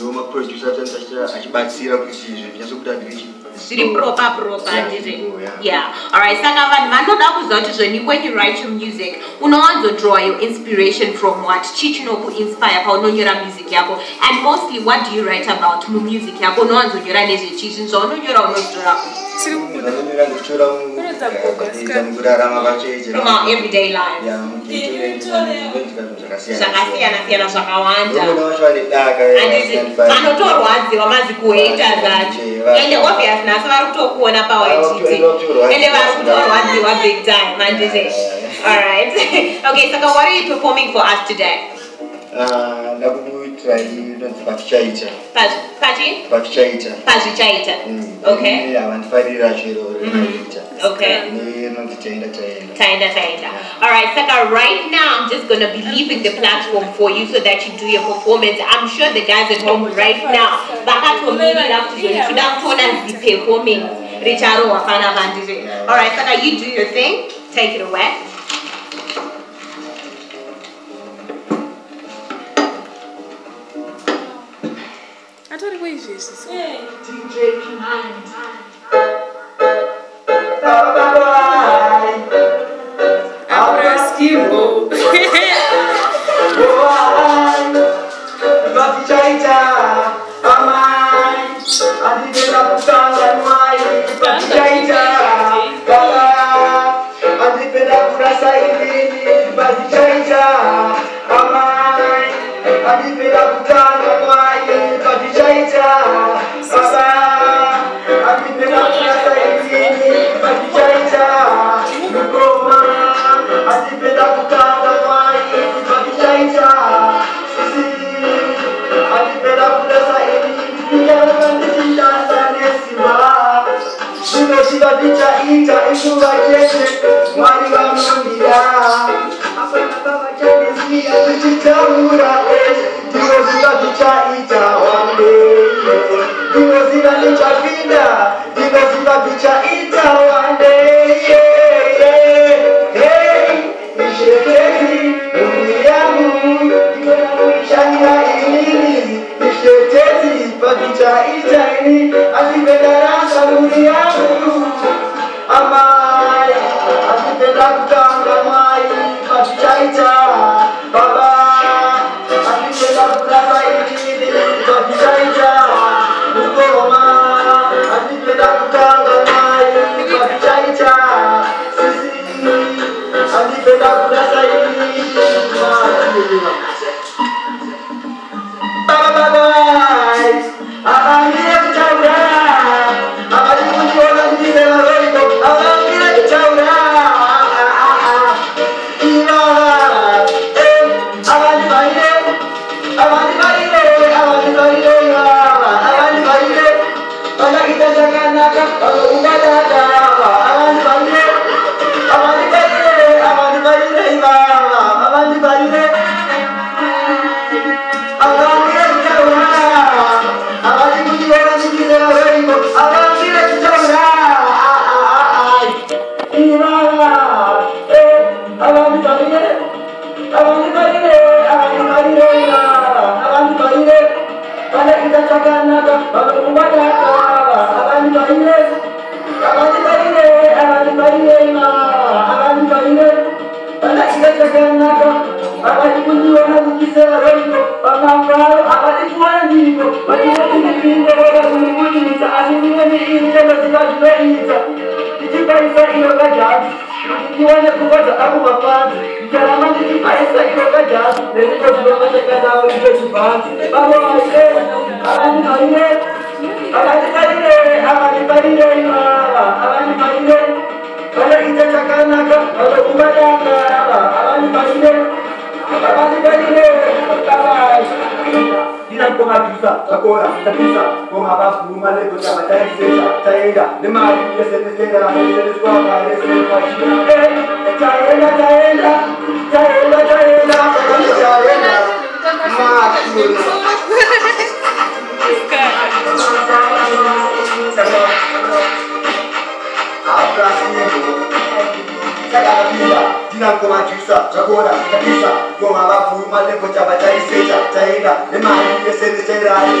Noma producer achibatsira kuti zvinyasokuda zviri proper yeah. Alright, saka vanhu vanoda kuziva kuti zveni when you write your music unowanzodraw your inspiration from what chii chinokuinspire paunonyora music yako, and mostly what do you write about music yako? Unowanzonyora nezvechii? Zvinhu zvaunonyora unotora from our everyday life. Zvakasiyana zvakawanda vanotorwadziwa mazi kuhaters acho, ende obvious nhasi vari kutokuona pa-YGT ende vari kutorwadziwa big time mandize. Alright. Okay, saka what are you performing for us today? Pazvichaita. Okay. Okay. Taenda. Alright, Saka, right now I'm just gonna be leaving the platform for you so that you do your performance. I'm sure the guys at home right now performing. Alright, Saka, you do your thing. Take it away. I thought it was Jesus. Abra, Skimbo. Abra, Skimbo,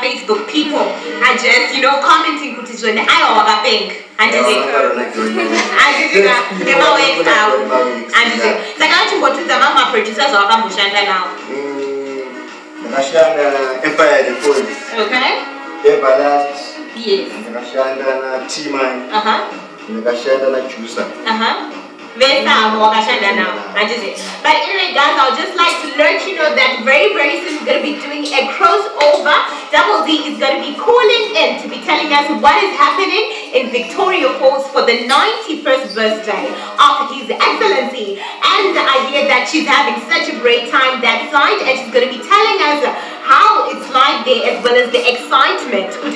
Facebook people are just, you know, commenting kuti zvone aiwa wakapenga handiti saka achimbotudza vamwe maproducers wakamboshanda nawo. Ndakashanda Empire Records. Okay. Abra. Yes. Ndakashanda na T-Man. Ndakashanda na Juicer. Very wakashanda now. But anyway guys, I would just like to let you know that very soon we're going to be doing a crossover. Double D is going to be calling in to be telling us what is happening in Victoria Falls for the 91st birthday of His Excellency. And I hear that she's having such a great time that side, and she's going to be telling us how it's like there as well as the excitement. So we're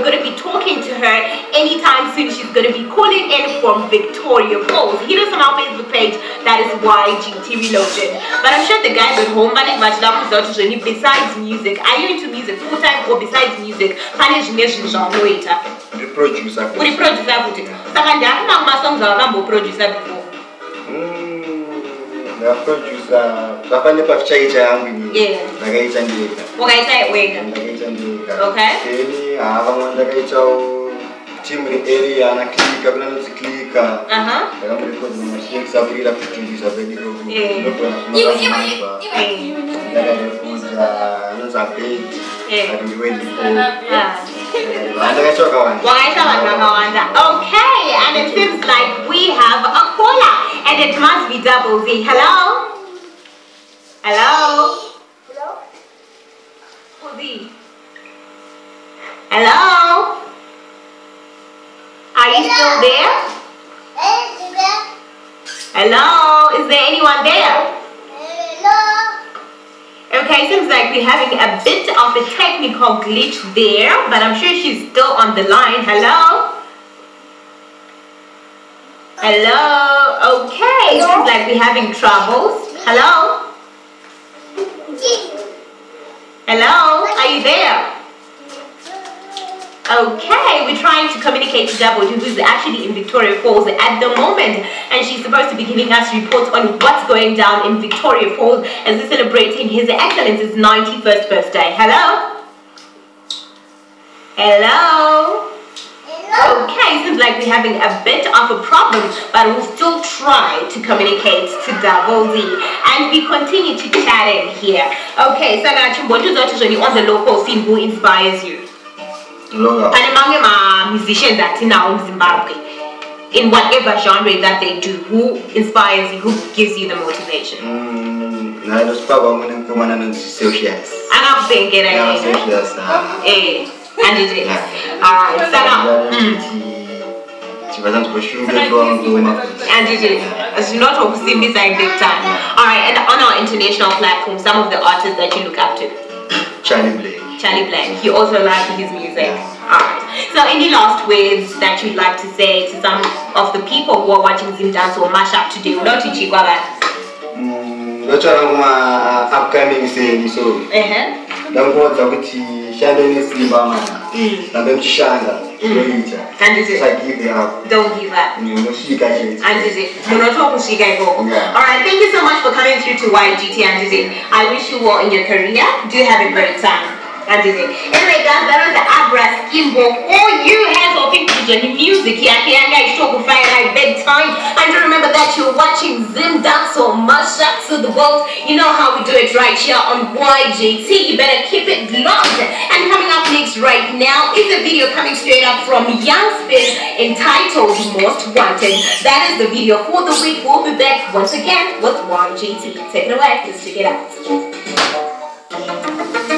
going to be talking to her anytime soon. She's going to be calling in from Victoria Falls. Hit us on our Facebook page, that is YGT Reloaded. But I'm sure the guys at home, besides music, are you into music full time or besides music? The producer. Uri producer futhi. Saka ndakuna kuma songs awakambo producer before. The producer, zvafane pakuchaita yangu ini. Ndakaita ndega. Wakaita wega. Ndakaita ndega. Okay. Then vamwe ndakaitawo team area na klika kuna noti klika. Ndakamrecord na machine sabira kutundiza pediko. Okay, and it seems like we have a caller, and it must be Double D. Hello? Hello? Hello? Who's he? Hello? Are you still there? Hello? Is there anyone there? Okay, seems like we're having a bit of a technical glitch there, but I'm sure she's still on the line. Hello? Hello? Okay, seems like we're having troubles. Hello? Hello? Are you there? Okay, we're trying to communicate to Double D, who is actually in Victoria Falls at the moment, and she's supposed to be giving us reports on what's going down in Victoria Falls as we're celebrating His Excellency's 91st birthday. Hello? Hello? Okay, seems like we're having a bit of a problem, but we'll still try to communicate to Double D, and we continue to chatting here. Okay, so what is on the local scene, who inspires you? And musicians that are now in Zimbabwe, in whatever genre that they do, who inspires you, who gives you the motivation? Alright, and on our international platform, some of the artists that you look up to? Charlie Blake. Charlie Black. You also like his music. Alright. So any last words that you'd like to say to some of the people who are watching Zim Dance or Mashup today? Not to Chigwaga. Upcoming saying so. Don't go to Shannon Slibama. And then Shanga. And is it? Give it up. Don't give up. No, she got it. And is it? Alright, thank you so much for coming through to YGT, and is it? I wish you well in your career. Do have a great time. And is it? Anyway guys, that was the Abra Skimbo. All you have for people to music here. Guys, talk about like bedtime. And remember that you're watching Zim Dance or Mashup to the world. You know how we do it right here on YGT. You better keep it locked. And coming up next right now is a video coming straight up from Young Spin entitled Most Wanted. That is the video for the week. We'll be back once again with YGT. Take it away. Let's check it out.